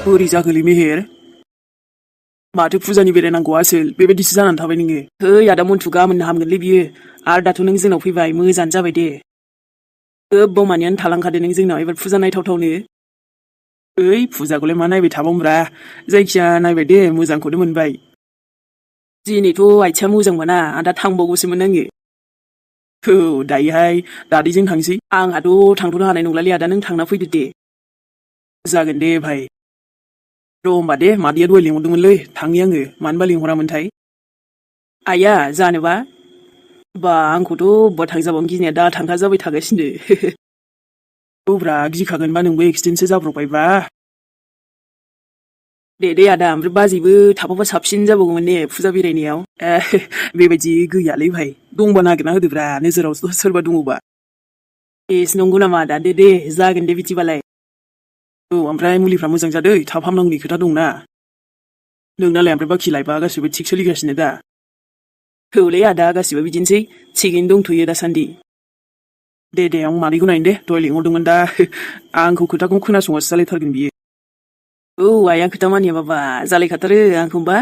बोरै जाखोलै मेहेर माथो फुजानि बेरायनांगौ आसोल बेबायदिसो जानानै थाबाय नोङो। है आदा मन्थु गाबोननो हामगोनलै बियो आरो दाथ' नों जोंनाव फैबाय मोजाङानो जाबाय दे। गोबाव मानियानो थालांखादो नों जोंनाव एबार फुजा नायथावथावनो। ओइ फुजाखौलाय मा नायबाय थाबावनोब्रा जायखिया नायबाय दे मोजांखौनो मोनबाय। दिनैथ' आइथिङा मोजां मोना आदा थांबावगौसोमोन आङो। औ दायोहाय दादैजों थांसै आंहाथ' थांथ'नो हानाय नंलालै आदा नों थांना फैदो दे। जागोन दे भाइ। र' होमबा दे मादैया दहाय लिंहरदोंमोनलै थांनि आङो मानोबा लिंहरामोनथाय। आइया जानोबा बा आंखौथ' अबबा थांजाबावनो गिनाया दा थांखा जाबाय थागासिनो। औब्रा गिखागोनबा नोंबो एक्सिडेन्टसो जाब्रबबायबा। दे आदा ओमफ्राय बाजैबो थाफाबा साबसिन जाबावगौमोन ने फुजा बेरायनायाव। बेबायदि गैयालै भाइ दंबा नागिरना होदोब्रा नोजोराव सोरबा दङबा। एस नंगौ नामा आदा दे जागोन दे बिदिबालाय। औ ओमफ्राय मुलिफ्रा मोजां जादों थाब हामनांगौनि खोथा दंना। नोंनालाय ओमफ्राय बाखि लाइफआ गासिबो थिग सोलिगासिनो दा। औलै आदा गासिबो बिदिनोसै थिगैनो दंथ'यो दासान्दि। दे आं मादैखौ नायनो दे दहाय लिंहरदोंमोन दा आंखौ खोथाखौ खोनासंगासो जालायथारगोन बियो। औ आइया खोथा मानियाबा बा जालायखाथारो आंखौबा।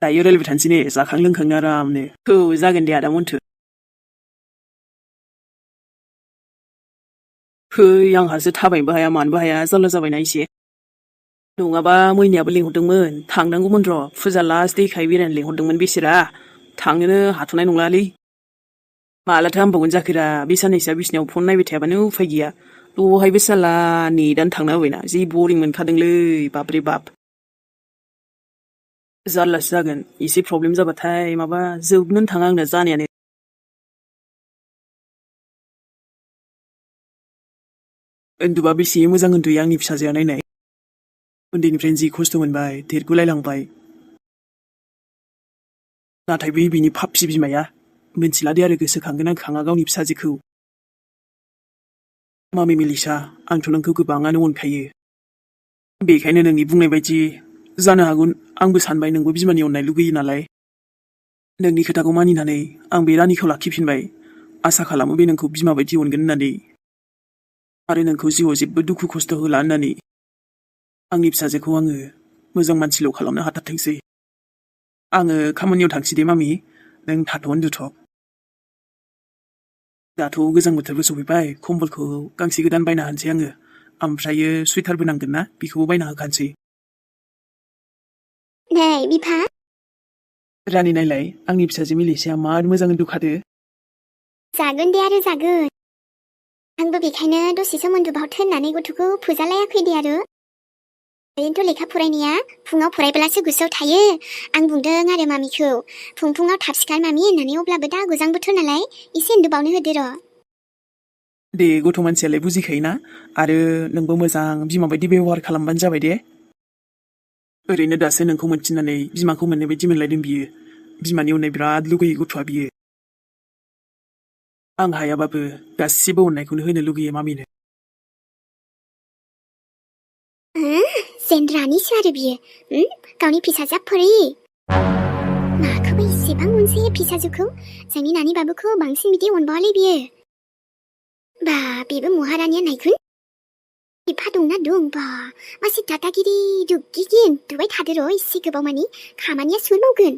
दायो रायलायबाय थानोसै ने जाखां लोंखांनो आरामनो। औ जागोन दे आदा मन्थु। है आंहासो थाबायनोबो हाया मानोबो हाया जारला जाबायना एसे। नङाबा मैनायाबो लिंहरदोंमोन थांनांगौमोन र' फुजा लास्ट देखाय बेरायनो लिंहरदोंमोन बेसेरा थांनोनो हाथ'नाय नंलालै। मालाथो हामबावगोन जाखोरा बे साननैसोआ बिसिनायाव फन नायबाय थायाबानो उफाय गैया। दहायबो साला नेटानो थांना होबायना जि बरिं मोनखादोंलै बाबरे बाब। जारलासो जागोन एसे प्रब्लेम जाबाथाय माबा जोबनोनो थाङा आंना जानायानो। उन्दुबा बेसे मोजां उन्दुयो आंनि फिसाजोआ नायनाय। उन्दैनिफ्रायनो जि खस्थ' मोनबाय देरगुलायलांबाय। नाथाय बिनि फाफि बिमाया मिथिलादे आरो गोसोखांगोन ना खाङा गावनि फिसाजोखौ। मामि मिलिसा आंथ' नोंखौ गोबाङानो अनखायो। बेखायनो नोंनि बुंनाय बायदि जानो हागौ आंबो सानबाय नोंबो बिमानि अननाय लुगैयो नालाय। नोंनि खोथाखौ मानिनानै आं बे रानिखौ लाखिफिनबाय आसा खालामो बे नोंखौ बिमा बायदि अनगोन होननानै। आरो नोंखौ जिउआव जेबो दुखु खस्थ' होला होननानै। आंनि फिसाजोखौ आङो मोजां मानसिल' खालामनो हाथारथोंसै। आङो खामानियाव थांसै दे मामि नों थाथ' उन्दुथ'। दाथ' गोजां बोथोरबो सफैबाय कम्बलखौ गांसे गोदान बायना होनोसै आङो ओमफ्रायो सुइटारबो नांगोन ना बेखौबो बायना होखानोसै। नै बिफा रानि नायलाय आंनि फिसाजो मिलिसाया मार मोजां उन्दुखादो। जागोन दे आरो जागोन। आंबो बेखायनो दसे सम उन्दुबावथो होननानै गथ'खौ फोजालायाखै दे आरो। ओरैनोथ' लेखा फरायनाया फुङाव फरायब्लासो गोसोआव थायो। आं बुंदों आरो मामिखौ फुङाव थाब सिखार मामि होननानै अब्लाबो दा गोजां बोथोर नालाय एसे उन्दुबावनो होदो र'। दे गथ' मानसियालाय बुजिखायोना आरो नोंबो मोजां बिमा बायदि बेब'हार खालामबानो जाबाय दे। ओरैनो दासो नोंखौ मोनथिनानै बिमाखौ मोननाय बायदि मोनलायदों बियो। बिमानि अननाय बिराद लुगैयो गथ'आ बियो। आं हायाबाबो गासिबो अननायखौनो होनो लुगैयो मामिनो। जेन्द्रानिसो आरो बियो गावनि फिसाजोआ फरि। माखौबा इसेबां अनसै फिसाजोखौ जोंनि नानि बाबुखौ बांसिन बिदि अनबावालै बियो। बा बेबो महारानिया नायगोन। बिफा दंना दं बा मासे दादागिरि दुगिगि उन्दुबाय थादो र' एसे गोबाव मानि खामानिया सुर मावगोन।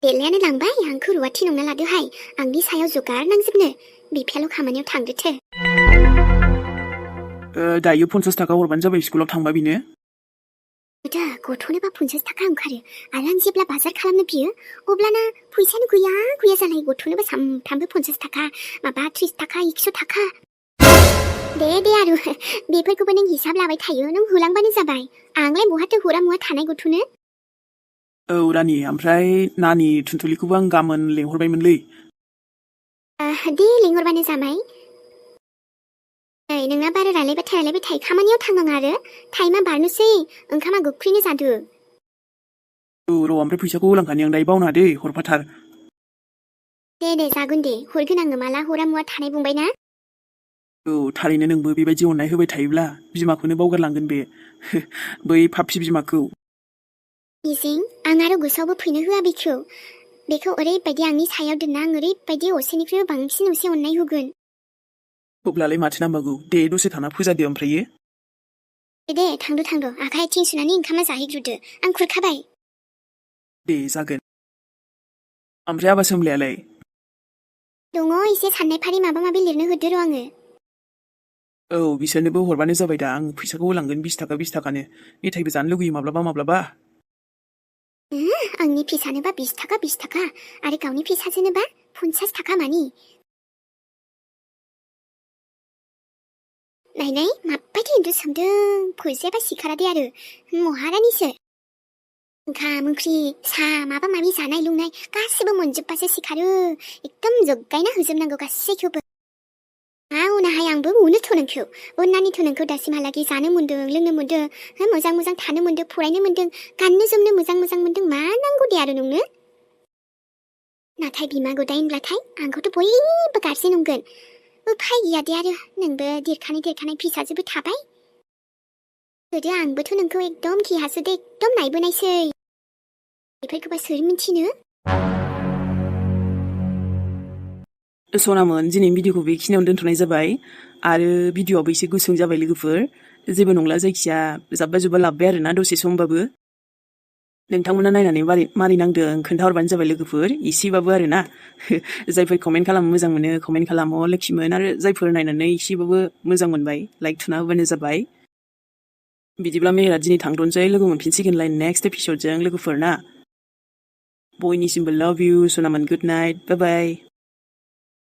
बेलायानो लांबाय आंखौ रुवाथि नंना लादोहाय आंनि सायाव जगार नांजोबनो बिफायाल' खामानियाव थांदोथो। दायो 50 थाखा हरबानो जाबाय स्कुलाव थांबा बिनो। दा गथ'नोबा 50 थाखा ओंखारो आरो आं जेब्ला बाजार खालामनो बियो अब्लाना फैसायानो गैया जालाय गथ'नोबा सामफ्रामबो 50 थाखा माबा 30 थाखा 100 थाखा। दे आरो बेफोरखौबो नों हिसाब लाबाय थायो नों होलांबानो जाबाय आंलाय बहाथो हरा मुवा थानाय गथ'नो। औ रानि ओमफ्राय नानि थुनथुलिखौबो आं गाबोन लेंहरबायमोनलै। दे लिंहरबानो जाबाय। नै नोंना बारा रायलायबाय थायो खामानियाव थांनाङा आरो टाइमा बारनोसै ओंखामा गोख्रैनो जादो। औ र' ओमफ्राय फैसाखौ होलांखानि आं दायो बावनाङा दे हरफाथार। दे जागोन दे हरगोन आङो माला हरा मुवा थानाय बुंबायना। औ थारैनो नोंबो बेबायदि अननाय होबाय थायोब्ला बिमाखौनो बावगारलांगोन बे बै फाफि बिमाखौ। मिजिं आं आरो गोसोआवबो फैनो होआ बेखौ ओरैबायदि आंनि सायाव दोनना आं ओरैबायदि असेनिख्रुइबो बांसिन असे अननाय होगोन। अब्लालाय माथो नांबावगौ दे दसे थाना फोजादो ओमफ्रायो। दे थांद' आखाइ आथिं सुनानै ओंखामा जाहैग्रोदो आं खुरखाबाय दे जागोन ओमफ्राय आबा सोमलायालाय दङ एसे साननाय फारि माबा माबि लिरनो होदो र' आङो औ बिसोरनोबो हरबानो जाबाय दा आं फैसाखौ होलांगोन 20 थाखा 20 थाखानो मेथाइबो जानो लुगैयो माब्लाबा आंनि फिसानोबा 20 थाखा आरो गावनि फिसाजोनोबा 50 थाखा मानि नायनाय माबायदि उन्दुसोमदों फैसायाबा सिखारा दे आरो महारानिसो ओंखाम ओंख्रि साहा माबा माबि जानाय लोंनाय गासिबो मोनजोबबासो सिखारो एकदम जगायना होजोबनांगौ गासैखौबो उनावहाय आंबो अननानैथ' नोंखौ दासिमहालागै जानो मोन्दों लोंनो मोन्दों मोजां थानो मोन्दों फरायनो मोन्दों गाननो जोमनो मोजां मोन्दों मा नांगौ दे आरो नोंनो नाथाय बिमा गदाय होनब्लाथाय आंखौथ' बयबो गारजेन नंगोन उफाय गैया दे आरो नोंबो देरखानाय फिसाजोबो थाबाय गोदो आंबोथ' नोंखौ एकदम खि हासुदै एकदम नायबोनायसै बेफोरखौबा सोर मिन्थिनो सनामोन दिनैनि भिडिअखौ बेखिनियावनो दोनथ'नाय जाबाय आरो भिडिअआबो एसे गुसुं जाबाय लोगोफोर जेबो नंला जायखिया जाब्बा जुब्बा लाबबाय आरोना दसे समबाबो नोंथांमोना नायनानै मारै नांदों खोन्थाहरबानो जाबाय लोगोफोर एसेबाबो आरोना जायफोर कमेन्ट खालामो मोजां मोनो कमेन्ट खालामो लोखिमोन आरो जायफोर नायनानै एसेबाबो मोजां मोनबाय लाइक थुना होबानो जाबाय बिदिब्ला मेहेरा दिनै थांथ'नोसै लोगो मोनफिनसिगोनलाय नेक्स्ट एपिसडजों लोगोफोर ना बयनिसिमबो लाभ इउ सनामोन गुड नाइट बाय बाय